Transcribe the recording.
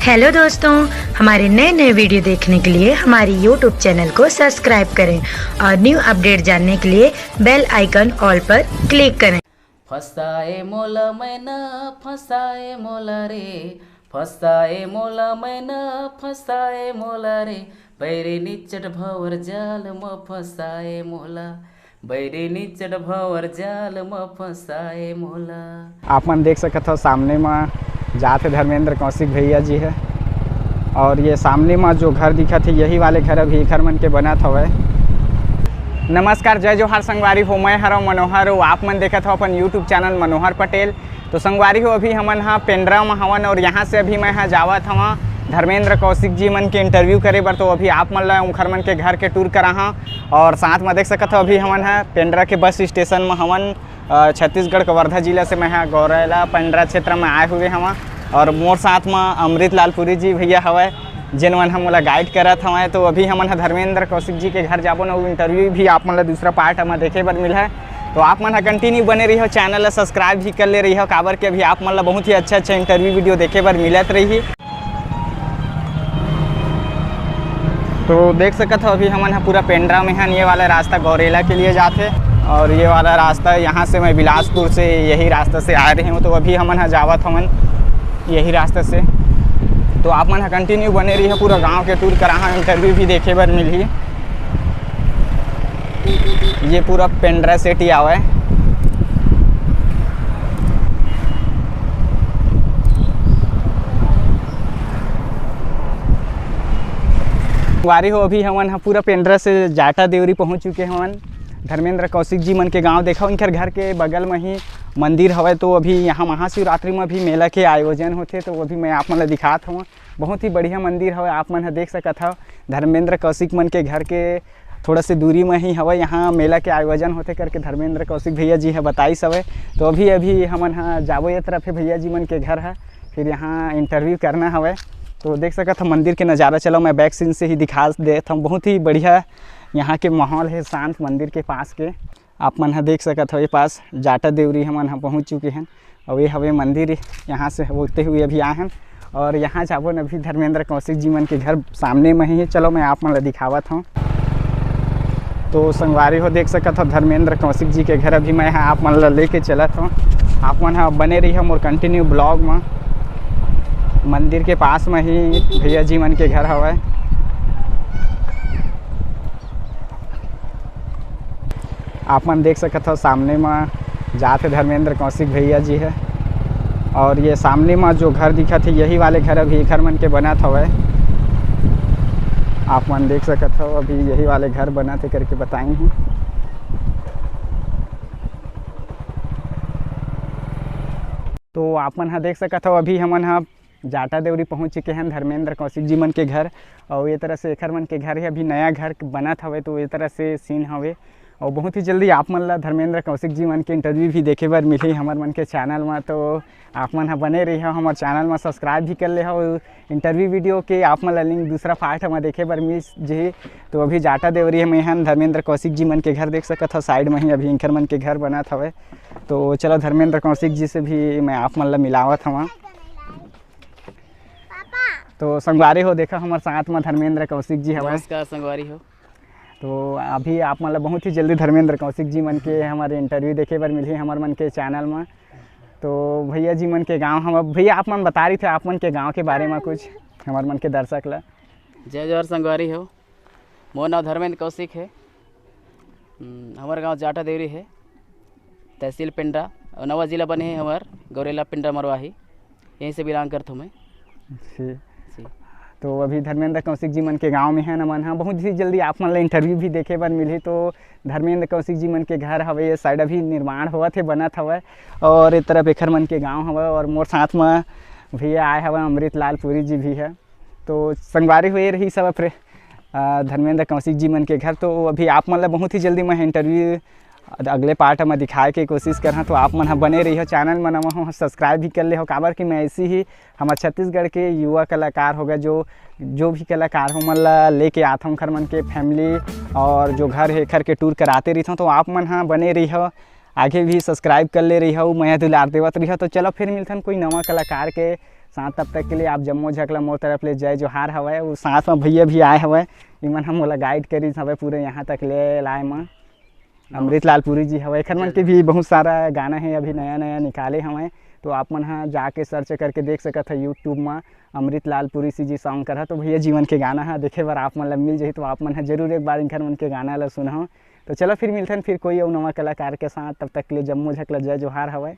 Hello दोस्तों, हमारे नए नए वीडियो देखने के लिए हमारी यूट्यूब चैनल को सब्सक्राइब करें और न्यू अपडेट जानने के लिए बेल आइकन ऑल पर क्लिक करें। फसाए मोला मैना फसाए मोला रे, फसाए मोला मैना फसाए मोला रे, बैरे निचट भवर जाल म फसाए मोला, बैरे निचट भवर जाल म फसाए मोला। आप मन देख सकत हो सामने में जाते धर्मेंद्र कौशिक भैया जी है और ये सामने में जो घर दिखत है यही वाले घर अभी घर मन के बनत हवे। नमस्कार, जय जोहार संगवारी हो, मैं हरो मनोहर हो। आप मन देखत हो अपन यूट्यूब चैनल मनोहर पटेल। तो संगवारी हो अभी हमन हाँ पेंड्रा में हवन और यहाँ से अभी मैं हाँ जावत हवा धर्मेंद्र कौशिक जी मन के इंटरव्यू करे बर। तो अभी आप मन ला उनखर मन के घर के टूर करा हाँ और साथ में देख सकत हो अभी हमन हाँ पेंड्रा के बस स्टेशन में हवन। छत्तीसगढ़ के वर्धा जिला से मैं हाँ गौरेला पेंड्रा क्षेत्र में आए हुए हवा और मोर साथ में अमृत लालपुरी जी भैया हवे जिन मन हम गाइड करत हवे। तो अभी हमन धर्मेंद्र कौशिक जी के घर जाबो ना, इंटरव्यू भी आप मन दूसरा पार्ट हमें देखे बर मिला है। तो आप मन कंटिन्यू बने रही हो, चैनल सब्सक्राइब भी कर ले रही हो, काबर के अभी आप मन बहुत ही अच्छा इंटरव्यू वीडियो देखे बर मिलत रही। तो देख सकत हो अभी हमन पूरा पेंड्रा में ये वाला रास्ता गौरेला के लिए जाते और ये वाला रास्ता यहाँ से मैं बिलासपुर से यही रास्ता से आ रही हूँ। तो अभी हमन जावत हमन यही रास्ते से। तो आप मन कंटिन्यू बने रही है, पूरा गांव के टूर करा इंटरव्यू भी देखे बर मिली। ये पूरा पेंड्रा सिटी आवे। वारी हो अभी हमन पूरा पेंड्रा से जाटा देवरी पहुंच चुके हवन। धर्मेंद्र कौशिक जी मन के गांव देखा, उनके घर के बगल में ही मंदिर हवे। तो अभी यहाँ महाशिवरात्रि में भी मेला के आयोजन होते, तो अभी मैं आप मन दिखात हूँ। बहुत ही बढ़िया मंदिर हवे, आप मन देख सकत हो। धर्मेंद्र कौशिक मन के घर के थोड़ा सी दूरी में ही हवे, यहाँ मेला के आयोजन होते करके धर्मेंद्र कौशिक भैया जी है बताई सवे। तो अभी हमन हाँ जाबो ये तरफ है भैया जी मन के घर है, फिर यहाँ इंटरव्यू करना हवे। तो देख सकत हो मंदिर के नज़ारा, चलो मैं बैक सीन से ही दिखा देता हूँ। बहुत ही बढ़िया यहाँ के माहौल है, शांत मंदिर के पास के आप मन देख सकत हो। ये पास जाटा देवरी हमन पहुँच चुके हैं और ये हवे मंदिर, यहाँ से होते हुए अभी आए हैं और यहाँ जाबो न अभी धर्मेंद्र कौशिक जी मन के घर सामने में ही है। चलो मैं आप मन दिखावत हूँ। तो संगवारी हो देख सकत हो धर्मेंद्र कौशिक जी के घर अभी मैं आप मन लेके चलत हूँ। आप मन बने रही हम और कंटिन्यू ब्लॉग में। मंदिर के पास में ही भैया जी मन के घर हवे। आप मन देख सकत हो सामने में जाते धर्मेंद्र कौशिक भैया जी है और ये सामने में जो घर दिखत है यही वाले घर अभी घर मन के बनत हवे। आप मन देख सकत हो अभी यही वाले घर बनत है करके बताई हूँ। तो आप मन देख सकत हो अभी हमन जाटा देवरी पहुँच चुके हैं धर्मेंद्र कौशिक जी मन के घर और ये तरह से एखर मन के घर है, अभी नया घर बनत हवे। तो ये तरह से सीन हवे और बहुत ही जल्दी आप मन ला धर्मेंद्र कौशिक जी मन के इंटरव्यू भी देखे बर मिली हमार मन के चैनल में। तो आप मन बने रही हो, हमारे चैनल में सब्सक्राइब भी कर ले हो। इंटरव्यू वीडियो के आप मन ला लिंक दूसरा पार्ट में देखे बर मिल जी। तो अभी जाटा देवरी में हम धर्मेंद्र कौशिक जी मन के घर देख सकत हो, साइड में ही अभी इनकर मन के घर बनत हवे। तो चलो धर्मेंद्र कौशिक जी से भी मैं आप मन ला मिलावत हवा। तो संगवारी हो देखा हमारे साथ में धर्मेंद्र कौशिक जी हवे। नमस्कार संगवारी हो। तो अभी आप मतलब बहुत ही जल्दी धर्मेंद्र कौशिक जी मन के हमारे इंटरव्यू देखे बर मिली हमारे मन के चैनल में। तो भैया जी मन के गांव हम भैया आप मन बता रही थे आप मन के गांव के बारे में कुछ हमारे मन के दर्शक ला। जय जोहार संगवारी हो, मोर नाम धर्मेंद्र कौशिक है। हमारे गांव जाटा देवरी है, तहसील पेंड्रा और नवा जिला बने हैं हमार गौरेला पेंड्रा मरवाही, यहीं से बिलोंग करता हूँ मैं। तो अभी धर्मेंद्र कौशिक जी मन के गांव में है न मन बहुत ही जल्दी आप मन इंटरव्यू भी देखे बर मिली। तो धर्मेंद्र कौशिक जी मन के घर हवे, ये साइड अभी निर्माण हुआ थे बनत हवे और एक तरफ एखर मन के गांव हवे और मोर साथ में भैया आए हवे अमृत लालपुरी जी भी है। तो संगवारी हुए रही सब धर्मेंद्र कौशिक जी मन के घर। तो अभी आप मन बहुत ही जल्दी मैं इंटरव्यू अगले पार्ट में दिखाए के कोशिश कर। तो आप मन बने रही हो, चैनल में नवा हो सब्सक्राइब भी कर ले हो, काबर कि मैं ऐसी ही हमारे छत्तीसगढ़ के युवा कलाकार हो गए जो भी कलाकार हो मन ला लेके आता हूँ घर मन के फैमिली और जो घर है घर के टूर कराते रही हूँ। तो आप मन बने रही हो, आगे भी सब्सक्राइब कर ले रही हो, मैं दुलार देवत रही हो। तो चलो फिर मिलते हैं कोई नवा कलाकार के साथ तब तक के लिए आप जम्मो झकला मोर तरफ ले जय जोहार हवय। वो साथ में भैया भी आए हवय, इमन हम मोला गाइड करी हवय पूरे यहाँ तक ले लाए माँ। अमृत लाल पुरी जी हवय, एखर मन के भी बहुत सारा गाना है अभी नया नया निकाले हवय, तो आप मन हाँ जाके सर्च करके देख सकत है यूट्यूब में अमृत लाल पुरी जी सॉन्ग कर। तो भैया जीवन के गाना है देखे बार आप मन ला मिल जाही, तो आप मन जरूर एक बार इनकर मन के गाना ला सुनहो। तो चलो फिर मिलते हैं फिर कोई और नवा कलाकार के साथ, तब तक के लिए जम्मो झकला जय जोहार हवय।